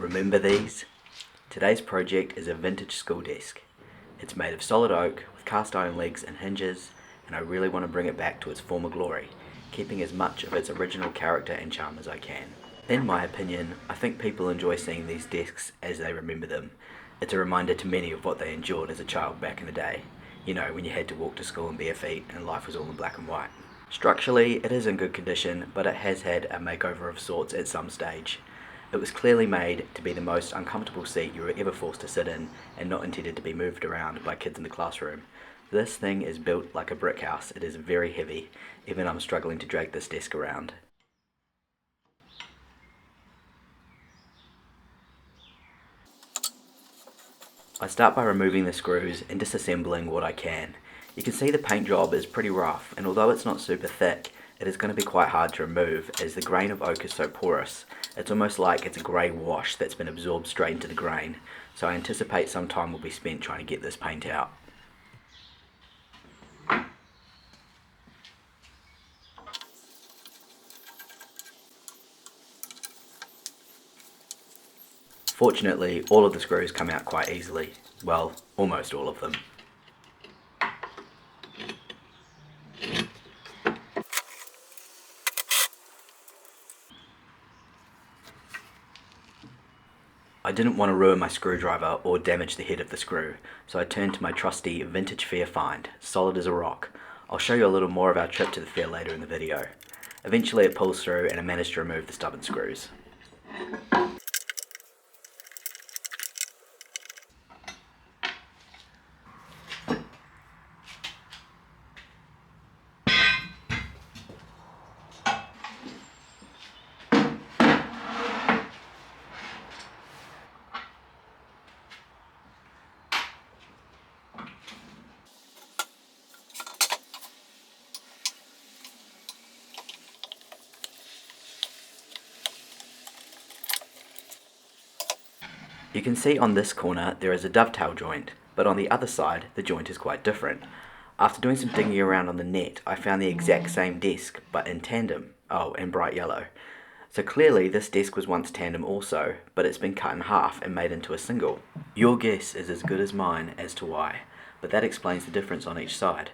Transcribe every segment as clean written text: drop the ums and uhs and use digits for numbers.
Remember these? Today's project is a vintage school desk. It's made of solid oak with cast iron legs and hinges, and I really want to bring it back to its former glory, keeping as much of its original character and charm as I can. In my opinion, I think people enjoy seeing these desks as they remember them. It's a reminder to many of what they endured as a child back in the day. You know, when you had to walk to school in bare feet and life was all in black and white. Structurally, it is in good condition, but it has had a makeover of sorts at some stage. It was clearly made to be the most uncomfortable seat you were ever forced to sit in, and not intended to be moved around by kids in the classroom. This thing is built like a brick house. It is very heavy. Even I'm struggling to drag this desk around. I start by removing the screws and disassembling what I can. You can see the paint job is pretty rough, and although it's not super thick, it is going to be quite hard to remove as the grain of oak is so porous. It's almost like it's a grey wash that's been absorbed straight into the grain, so I anticipate some time will be spent trying to get this paint out. Fortunately, all of the screws come out quite easily. Well, almost all of them. I didn't want to ruin my screwdriver or damage the head of the screw, so I turned to my trusty vintage fair find, solid as a rock. I'll show you a little more of our trip to the fair later in the video. Eventually it pulls through and I managed to remove the stubborn screws. You can see on this corner there is a dovetail joint, but on the other side the joint is quite different. After doing some digging around on the net, I found the exact same desk, but in tandem. Oh, and bright yellow. So clearly this desk was once tandem also, but it's been cut in half and made into a single. Your guess is as good as mine as to why, but that explains the difference on each side.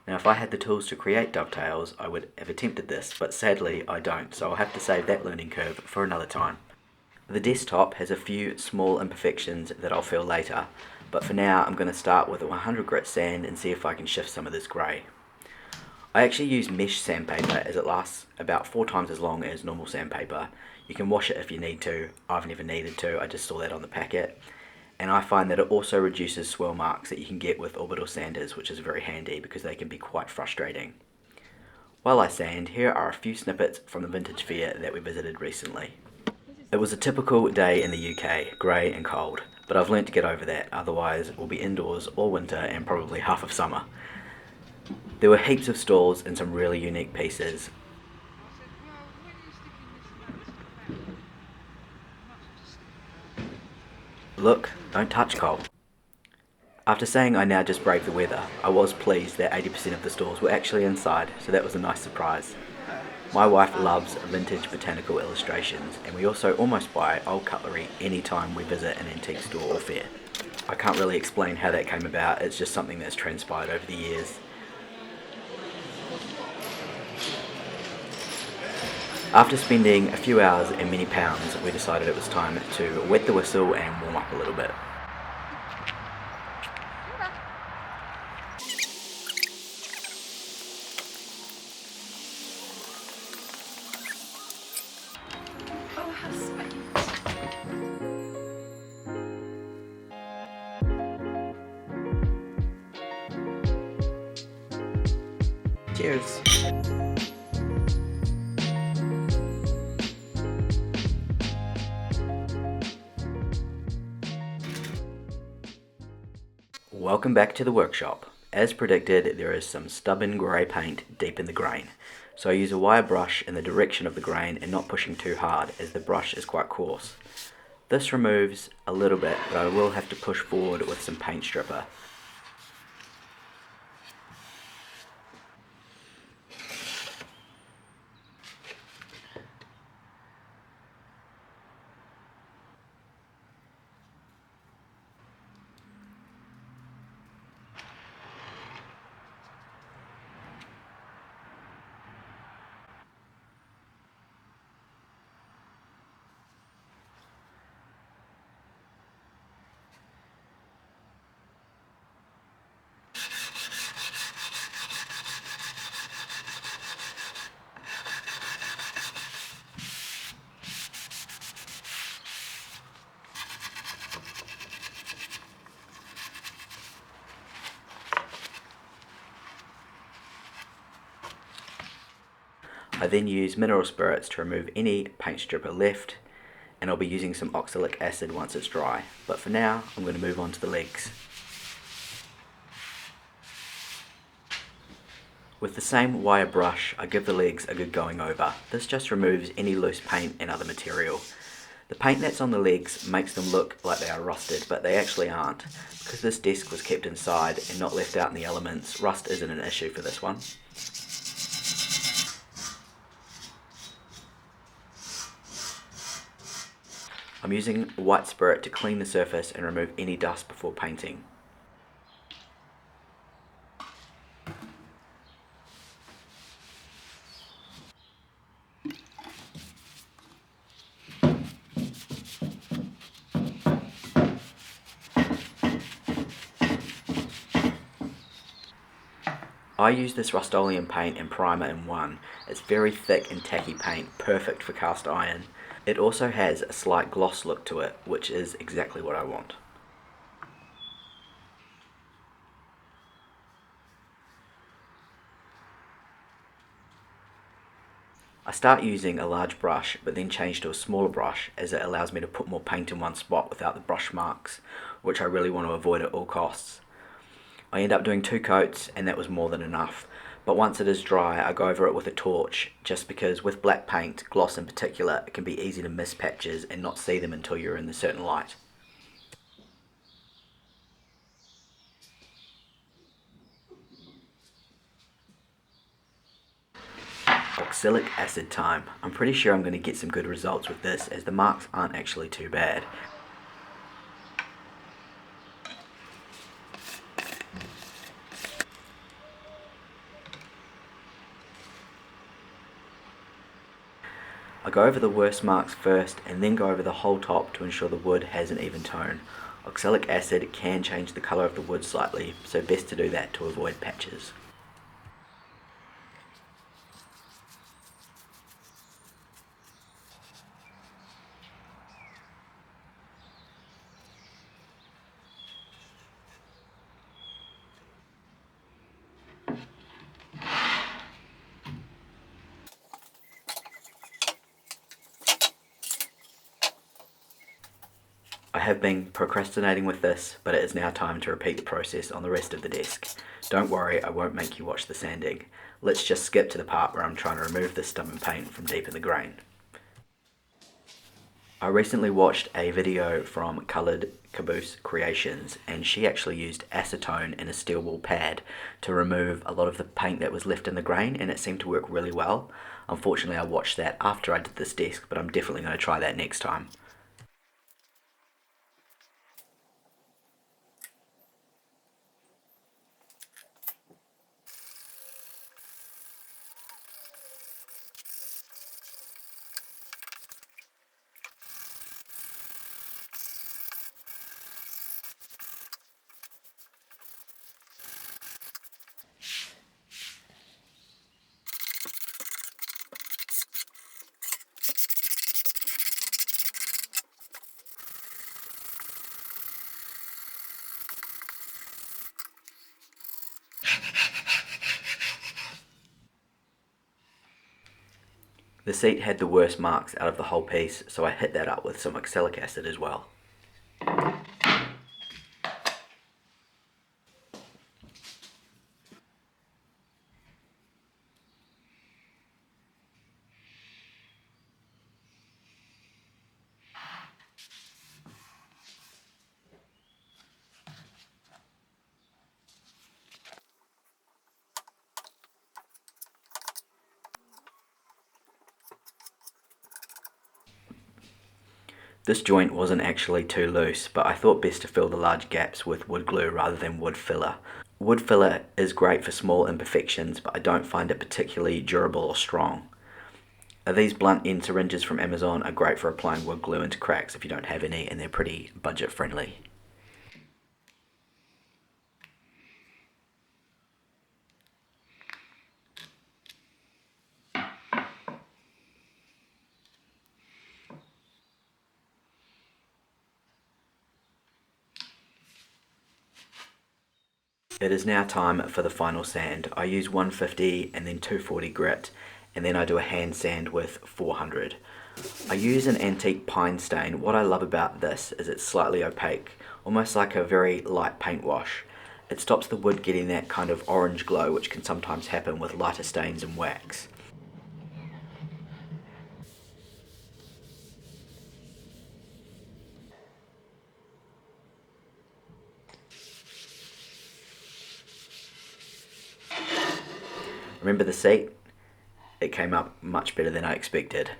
Now if I had the tools to create dovetails, I would have attempted this, but sadly I don't, so I'll have to save that learning curve for another time. The desktop has a few small imperfections that I'll fill later, but for now I'm going to start with a 100 grit sand and see if I can shift some of this grey. I actually use mesh sandpaper as it lasts about 4 times as long as normal sandpaper. You can wash it if you need to. I've never needed to, I just saw that on the packet. And I find that it also reduces swirl marks that you can get with orbital sanders, which is very handy because they can be quite frustrating. While I sand, here are a few snippets from the vintage fair that we visited recently. It was a typical day in the UK, grey and cold, but I've learnt to get over that, otherwise we'll be indoors all winter and probably half of summer. There were heaps of stalls and some really unique pieces. Look, don't touch, Cole. After saying I now just brave the weather, I was pleased that 80% of the stalls were actually inside, so that was a nice surprise. My wife loves vintage botanical illustrations, and we also almost buy old cutlery anytime we visit an antique store or fair. I can't really explain how that came about, it's just something that's transpired over the years. After spending a few hours and many pounds, we decided it was time to wet the whistle and warm up a little bit. Cheers! Welcome back to the workshop. As predicted, there is some stubborn grey paint deep in the grain, so I use a wire brush in the direction of the grain and not pushing too hard as the brush is quite coarse. This removes a little bit, but I will have to push forward with some paint stripper. I then use mineral spirits to remove any paint stripper left, and I'll be using some oxalic acid once it's dry. But for now, I'm going to move on to the legs. With the same wire brush, I give the legs a good going over. This just removes any loose paint and other material. The paint that's on the legs makes them look like they are rusted, but they actually aren't. Because this desk was kept inside and not left out in the elements, rust isn't an issue for this one. I'm using white spirit to clean the surface and remove any dust before painting. I use this Rust-Oleum paint and primer in one. It's very thick and tacky paint, perfect for cast iron. It also has a slight gloss look to it, which is exactly what I want. I start using a large brush, but then change to a smaller brush as it allows me to put more paint in one spot without the brush marks, which I really want to avoid at all costs. I end up doing 2 coats, and that was more than enough. But once it is dry, I go over it with a torch, just because with black paint, gloss in particular, it can be easy to miss patches and not see them until you're in a certain light. Oxalic acid time. I'm pretty sure I'm going to get some good results with this, as the marks aren't actually too bad. I go over the worst marks first and then go over the whole top to ensure the wood has an even tone. Oxalic acid can change the colour of the wood slightly, so best to do that to avoid patches. I have been procrastinating with this, but it is now time to repeat the process on the rest of the desk. Don't worry, I won't make you watch the sanding. Let's just skip to the part where I'm trying to remove this stubborn paint from deep in the grain. I recently watched a video from Coloured Caboose Creations, and she actually used acetone in a steel wool pad to remove a lot of the paint that was left in the grain, and it seemed to work really well. Unfortunately, I watched that after I did this desk, but I'm definitely going to try that next time. The seat had the worst marks out of the whole piece, so I hit that up with some oxalic acid as well. This joint wasn't actually too loose, but I thought best to fill the large gaps with wood glue rather than wood filler. Wood filler is great for small imperfections, but I don't find it particularly durable or strong. These blunt end syringes from Amazon are great for applying wood glue into cracks if you don't have any, and they're pretty budget friendly. It is now time for the final sand. I use 150 and then 240 grit, and then I do a hand sand with 400. I use an antique pine stain. What I love about this is it's slightly opaque, almost like a very light paint wash. It stops the wood getting that kind of orange glow which can sometimes happen with lighter stains and wax. Remember the seat? It came up much better than I expected.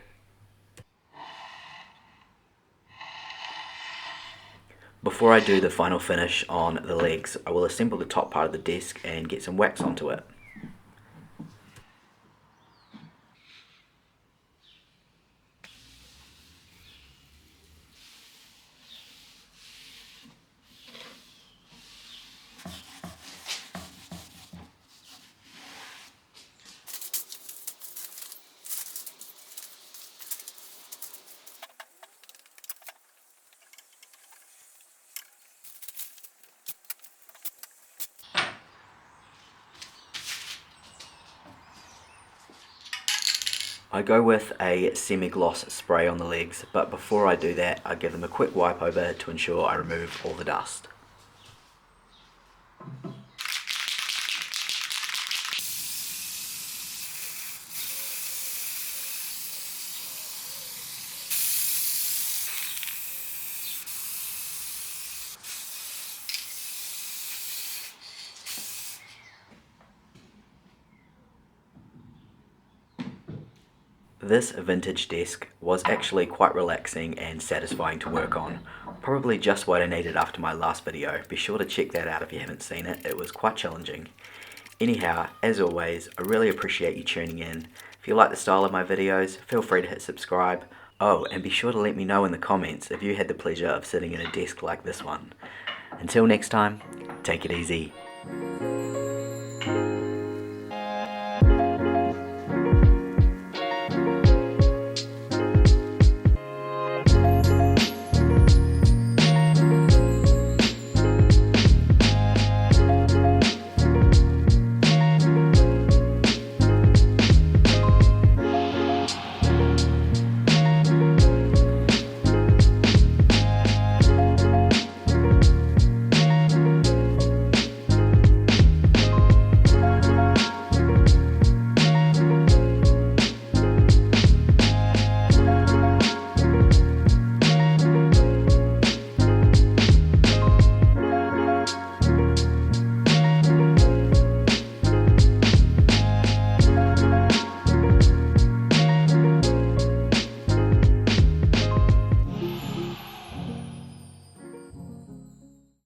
Before I do the final finish on the legs, I will assemble the top part of the desk and get some wax onto it. I go with a semi-gloss spray on the legs, but before I do that, I give them a quick wipe over to ensure I remove all the dust. This vintage desk was actually quite relaxing and satisfying to work on. Probably just what I needed after my last video. Be sure to check that out if you haven't seen it. It was quite challenging. Anyhow, as always, I really appreciate you tuning in. If you like the style of my videos, feel free to hit subscribe. Oh, and be sure to let me know in the comments if you had the pleasure of sitting in a desk like this one. Until next time, take it easy.